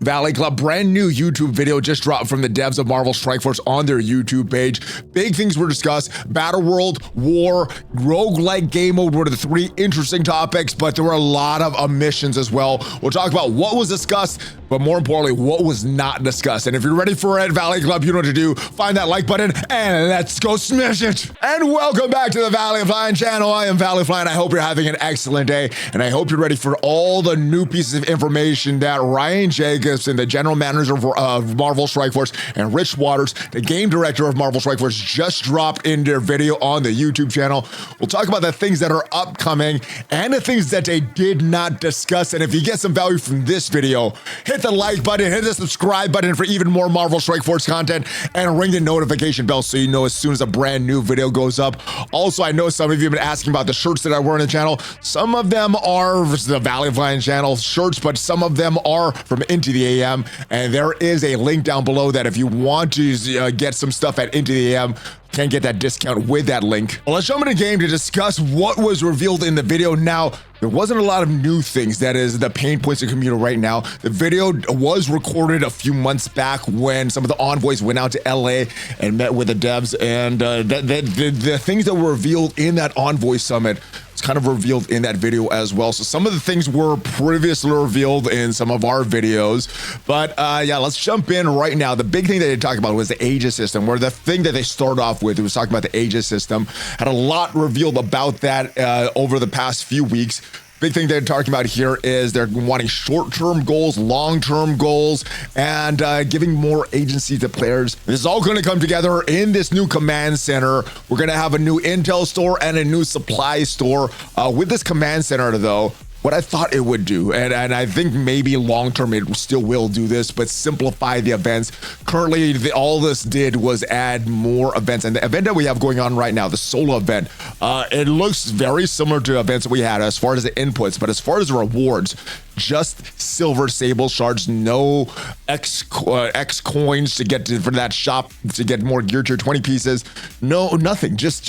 Valley Club, brand new YouTube video just dropped from the devs of Marvel Strike Force on their YouTube page. Big things were discussed. Battle World, War, Roguelike game mode were the three interesting topics, but there were a lot of omissions as well. We'll talk about what was discussed, but more importantly, what was not discussed. And if you're ready for it, Valley Club, you know what to do. Find that like button and let's go smash it. And welcome back to the ValleyFlyin channel. I am ValleyFlyin. I hope you're having an excellent day, and I hope you're ready for all the new pieces of information that Ryan Jacobson, the general manager of Marvel Strike Force, and Rich Waters, the game director of Marvel Strike Force, just dropped in their video on the YouTube channel. We'll talk about the things that are upcoming and the things that they did not discuss. And if you get some value from this video, hit the like button, hit the subscribe button for even more Marvel Strike Force content, and ring the notification bell so you know as soon as a brand new video goes up. Also, I know some of you have been asking about the shirts that I wear on the channel. Some of them are the ValleyFlyin channel shirts, but some of them are from Into the AM, and there is a link down below that if you want to get some stuff at Into the AM, can get that discount with that link. Well, let's jump into the game to discuss what was revealed in the video. Now, there wasn't a lot of new things. That is the pain points of the community right now. The video was recorded a few months back when some of the envoys went out to LA and met with the devs, and the things that were revealed in that envoy summit, it's kind of revealed in that video as well. So some of the things were previously revealed in some of our videos, but yeah, let's jump in right now. The big thing that they talked about was the Aegis system, where the thing that they started off with, it was talking about the Aegis system, had a lot revealed about that over the past few weeks. Big thing they're talking about here is they're wanting short-term goals, long-term goals, and giving more agency to players. This is all going to come together in this new command center. We're going to have a new intel store and a new supply store. With this command center, though, what I thought it would do, and I think maybe long-term it still will do this, but simplify the events. Currently, all this did was add more events, and the event that we have going on right now, the solo event, it looks very similar to events that we had as far as the inputs, but as far as the rewards, just silver sable shards, no X coins to get for that shop to get more gear tier 20 pieces, no nothing, just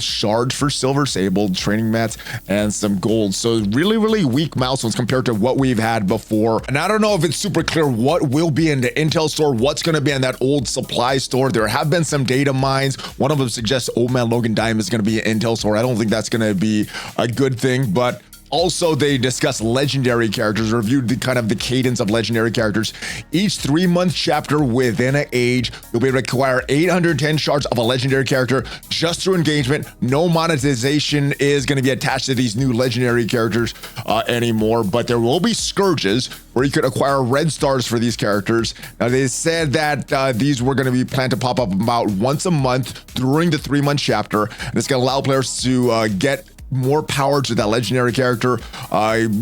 shards for silver sable, training mats, and some gold. So really weak milestones compared to what we've had before. And I don't know if it's super clear what will be in the intel store, what's going to be in that old supply store. There have been some data mines. One of them suggests Old Man Logan Diamond is going to be an intel store. I don't think that's going to be a good thing, but also, they discussed legendary characters, reviewed the cadence of legendary characters. Each 3-month chapter within an age, you'll be able to acquire 810 shards of a legendary character just through engagement. No monetization is going to be attached to these new legendary characters anymore, but there will be scourges where you could acquire red stars for these characters. Now, they said that these were going to be planned to pop up about once a month during the 3-month chapter, and it's going to allow players to get more power to that legendary character,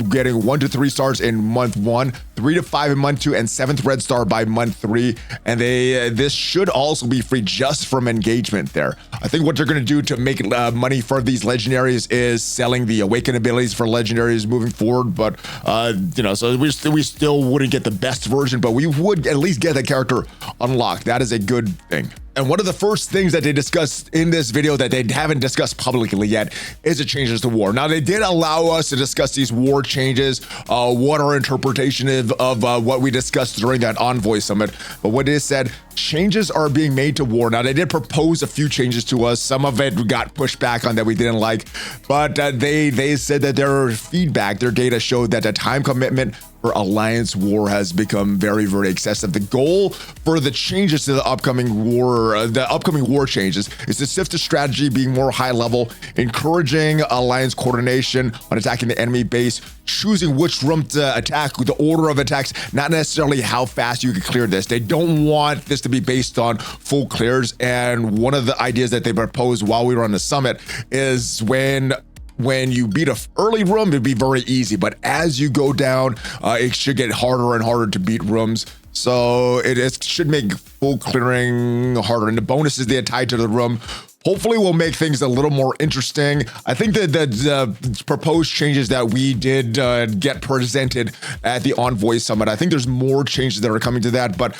getting 1 to 3 stars in month 1, 3 to 5 in month 2, and 7th red star by month 3. And this should also be free just from engagement there. I think what they're going to do to make money for these legendaries is selling the awaken abilities for legendaries moving forward. But so we still wouldn't get the best version, but we would at least get the character unlocked. That is a good thing. And one of the first things that they discussed in this video that they haven't discussed publicly yet is the changes to war. Now, they did allow us to discuss these war changes, what our interpretation of what we discussed during that Envoy Summit. But what they said, changes are being made to war. Now, they did propose a few changes to us. Some of it got pushed back on that we didn't like. But they said that their feedback, their data showed that the time commitment for Alliance war has become very excessive. The goal for the changes to the upcoming war changes is to shift the strategy, being more high level, encouraging Alliance coordination on attacking the enemy base, choosing which room to attack, the order of attacks, not necessarily how fast you can clear this. They don't want this to be based on full clears. And one of the ideas that they proposed while we were on the summit is when you beat a early room, it'd be very easy, but as you go down, it should get harder and harder to beat rooms. So it should make full clearing harder. And the bonuses they are tied to the room hopefully will make things a little more interesting. I think that the proposed changes that we did get presented at the Envoy Summit, I think there's more changes that are coming to that, but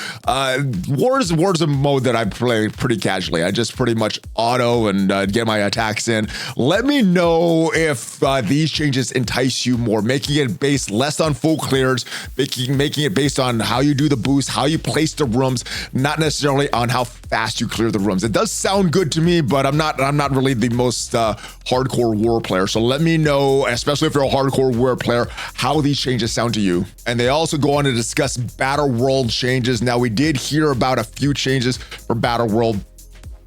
War's a mode that I play pretty casually. I just pretty much auto and get my attacks in. Let me know if these changes entice you more, making it based less on full clears, making it based on how you do the boost, how you place the rooms, not necessarily on how fast you clear the rooms. It does sound good to me, but I'm not really the most hardcore war player. So let me know, especially if you're a hardcore war player, how these changes sound to you. And they also go on to discuss Battle World changes. Now, we did hear about a few changes for Battle World.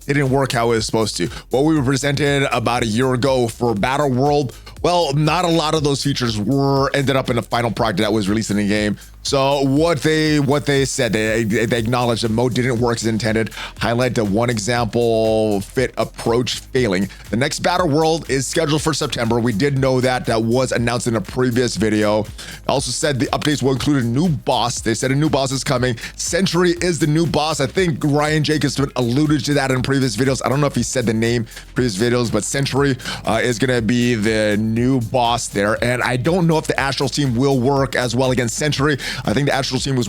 It didn't work how it was supposed to. What we were presented about a year ago for Battle World, well, not a lot of those features ended up in the final product that was released in the game. So what they said, they acknowledged the mode didn't work as intended, highlight the one example fit approach failing. The next Battle World is scheduled for September. We did know that was announced in a previous video. Also said the updates will include a new boss. They said a new boss is coming. Sentry is the new boss. I think Ryan Jacobs alluded to that in previous videos. I don't know if he said the name previous videos, but Sentry is going to be the new boss there. And I don't know if the Astral team will work as well against Sentry. I think the Astral team was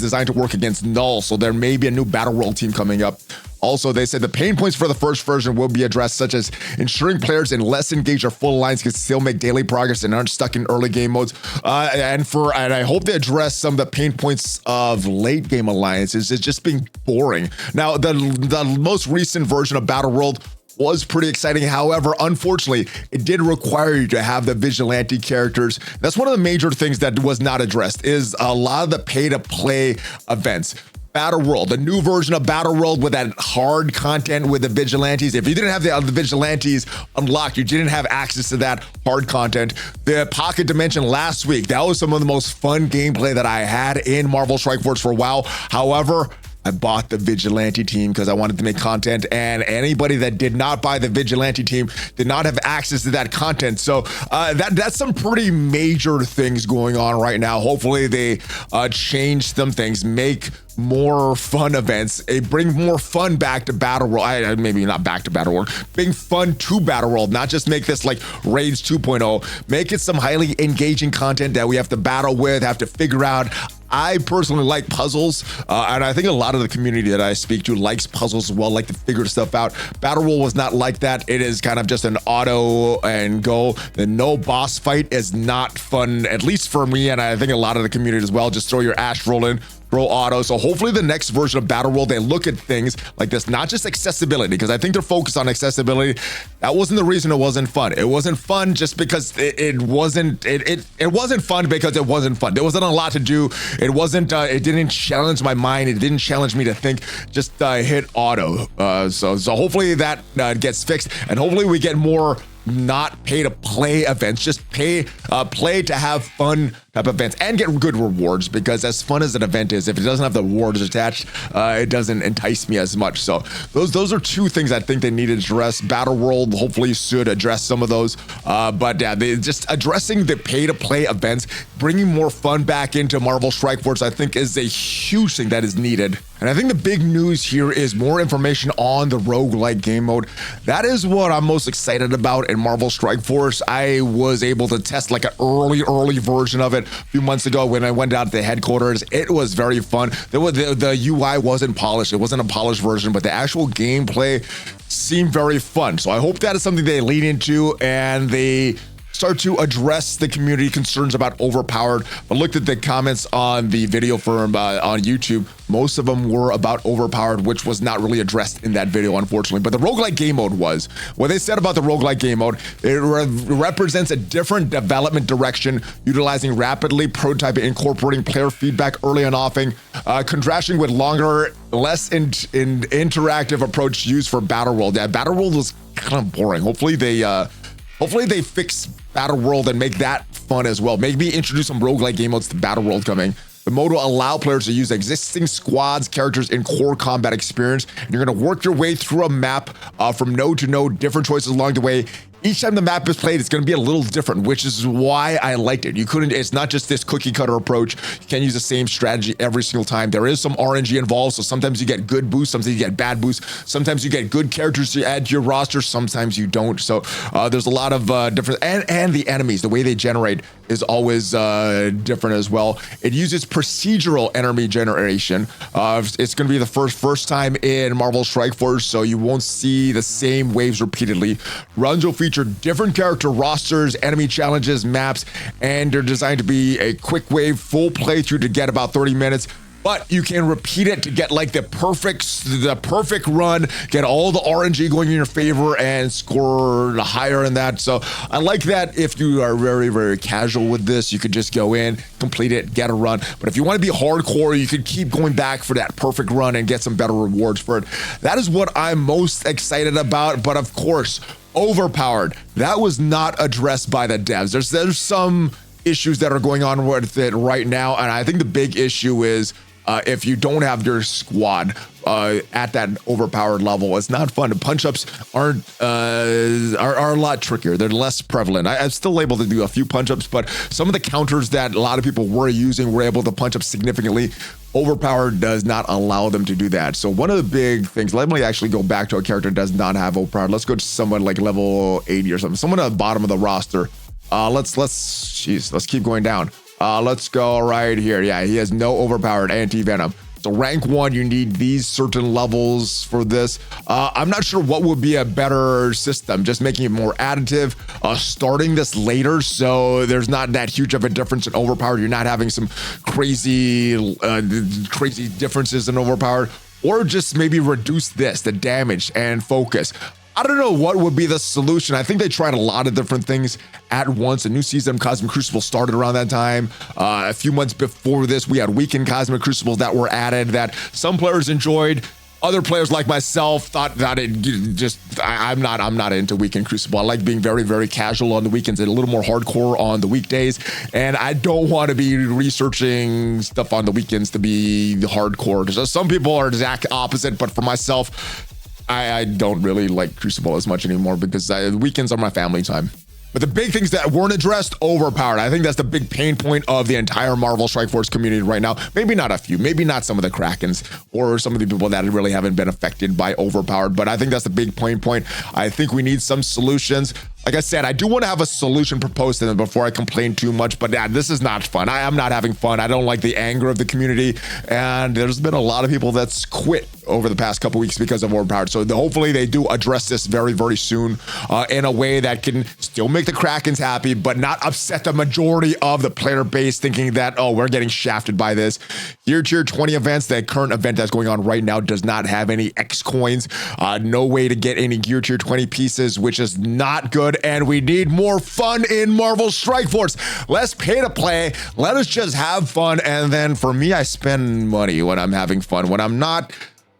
designed to work against Null, so there may be a new Battle World team coming up. Also, they said the pain points for the first version will be addressed, such as ensuring players in less engaged or full alliance can still make daily progress and aren't stuck in early game modes. And I hope they address some of the pain points of late game alliances. It's just being boring. Now, the most recent version of Battle World was pretty exciting. However, unfortunately, it did require you to have the vigilante characters. That's one of the major things that was not addressed, is a lot of the pay-to-play events. Battle World, the new version of Battle World with that hard content with the vigilantes. If you didn't have the vigilantes unlocked, you didn't have access to that hard content. The Pocket Dimension last week, that was some of the most fun gameplay that I had in Marvel Strike Force for a while. However, I bought the Vigilante team because I wanted to make content, and anybody that did not buy the Vigilante team did not have access to that content. So that's some pretty major things going on right now. Hopefully they change some things, make more fun events, bring more fun back to Battle World. Maybe not back to Battle World, bring fun to Battle World, not just make this like Raids 2.0. Make it some highly engaging content that we have to battle with, have to figure out. I personally like puzzles, and I think a lot of the community that I speak to likes puzzles as well, like to figure stuff out. Battle World was not like that. It is kind of just an auto and go. The no boss fight is not fun, at least for me, and I think a lot of the community as well. Just throw your Astral in, throw auto. So hopefully the next version of Battle World, they look at things like this, not just accessibility, because I think they're focused on accessibility. That wasn't the reason it wasn't fun. It wasn't fun just because it wasn't fun because it wasn't fun. There wasn't a lot to do. It wasn't, it didn't challenge my mind. It didn't challenge me to think, just hit auto. So hopefully that gets fixed, and hopefully we get more not pay to play events, just play to have fun type events and get good rewards, because as fun as an event is, if it doesn't have the rewards attached, it doesn't entice me as much. So those are two things I think they need to address. Battle World hopefully should address some of those, but yeah, they just addressing the pay to play events, bringing more fun back into Marvel Strike Force, I think is a huge thing that is needed. And I think the big news here is more information on the roguelike game mode. That is what I'm most excited about in Marvel Strike Force. I was able to test like an early version of it a few months ago when I went down to the headquarters. It was very fun. The UI wasn't polished. It wasn't a polished version, but the actual gameplay seemed very fun. So I hope that is something they lean into and they start to address the community concerns about overpowered. But looked at the comments on the video from on YouTube. Most of them were about overpowered, which was not really addressed in that video, unfortunately. But the roguelike game mode was. What they said about the roguelike game mode, it represents a different development direction, utilizing rapidly prototyping, incorporating player feedback early and often, contrasting with longer, less interactive approach used for Battle World. Yeah, Battle World was kind of boring. Hopefully they fix Battle World and make that fun as well. Maybe introduce some roguelike game modes to Battle World coming. The mode will allow players to use existing squads, characters in core combat experience, and you're going to work your way through a map from node to node, different choices along the way. each time the map is played, it's going to be a little different, which is why I liked it. It's not just this cookie cutter approach. You can't use the same strategy every single time. There is some RNG involved, so sometimes you get good boosts, sometimes you get bad boosts, sometimes you get good characters to add to your roster, sometimes you don't. So there's a lot of different, and the enemies, the way they generate is always different as well. It uses procedural enemy generation. It's going to be the first time in Marvel Strike Force, so you won't see the same waves repeatedly. Runs will feature different character rosters, enemy challenges, maps, and they're designed to be a quick wave, full playthrough to get about 30 minutes. But you can repeat it to get like the perfect run, get all the RNG going in your favor and score higher than that. So I like that. If you are very, very casual with this, you could just go in, complete it, get a run. But if you want to be hardcore, you could keep going back for that perfect run and get some better rewards for it. That is what I'm most excited about. But of course, overpowered, that was not addressed by the devs. There's some issues that are going on with it right now. And I think the big issue is if you don't have your squad at that overpowered level, it's not fun. The punch-ups are a lot trickier. They're less prevalent. I'm still able to do a few punch-ups, but some of the counters that a lot of people were using were able to punch up significantly. Overpowered does not allow them to do that. So one of the big things, let me actually go back to a character that does not have overpowered. Let's go to someone like level 80 or something. Someone at the bottom of the roster. Let's keep going down. Let's go right here. Yeah, he has no overpowered anti-venom. So rank 1, you need these certain levels for this. I'm not sure what would be a better system, just making it more additive, starting this later so there's not that huge of a difference in overpowered. You're not having some crazy differences in overpowered, or just maybe reduce the damage and focus. I don't know what would be the solution. I think they tried a lot of different things at once. A new season of Cosmic Crucible started around that time. A few months before this, we had weekend Cosmic Crucibles that were added that some players enjoyed. Other players like myself thought that I'm not into weekend Crucible. I like being very, very casual on the weekends and a little more hardcore on the weekdays. And I don't want to be researching stuff on the weekends to be hardcore. So some people are the exact opposite, but for myself, I don't really like Crucible as much anymore because weekends are my family time. But the big things that weren't addressed, overpowered. I think that's the big pain point of the entire Marvel Strike Force community right now. Maybe not a few, maybe not some of the Krakens or some of the people that really haven't been affected by overpowered, but I think that's the big pain point. I think we need some solutions. Like I said, I do want to have a solution proposed to them before I complain too much, but yeah, this is not fun. I am not having fun. I don't like the anger of the community, and there's been a lot of people that's quit over the past couple weeks because of overpowered. So hopefully they do address this very, very soon in a way that can still make the Krakens happy, but not upset the majority of the player base thinking that, oh, we're getting shafted by this. Tier 20 events, the current event that's going on right now does not have any X coins, no way to get any Gear Tier 20 pieces, which is not good. And we need more fun in Marvel Strike Force. Less pay to play. Let us just have fun. And then for me, I spend money when I'm having fun. When I'm not,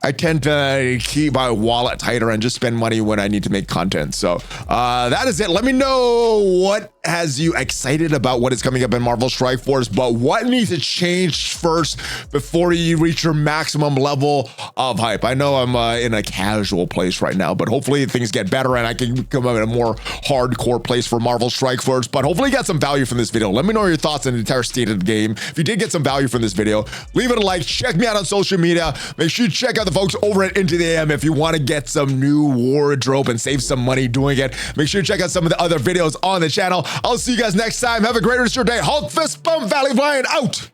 I tend to keep my wallet tighter and just spend money when I need to make content. So that is it. Let me know what has you excited about what is coming up in Marvel Strike Force, but what needs to change first before you reach your maximum level of hype. I know I'm in a casual place right now, but hopefully things get better and I can come up in a more hardcore place for Marvel Strike Force, but hopefully you got some value from this video. Let me know your thoughts on the entire state of the game. If you did get some value from this video, leave it a like, check me out on social media. Make sure you check out the folks over at INTOTHEAM if you want to get some new wardrobe and save some money doing it. Make sure you check out some of the other videos on the channel. I'll see you guys next time. Have a great rest of your day. Hulk fist bump, ValleyFlyin out.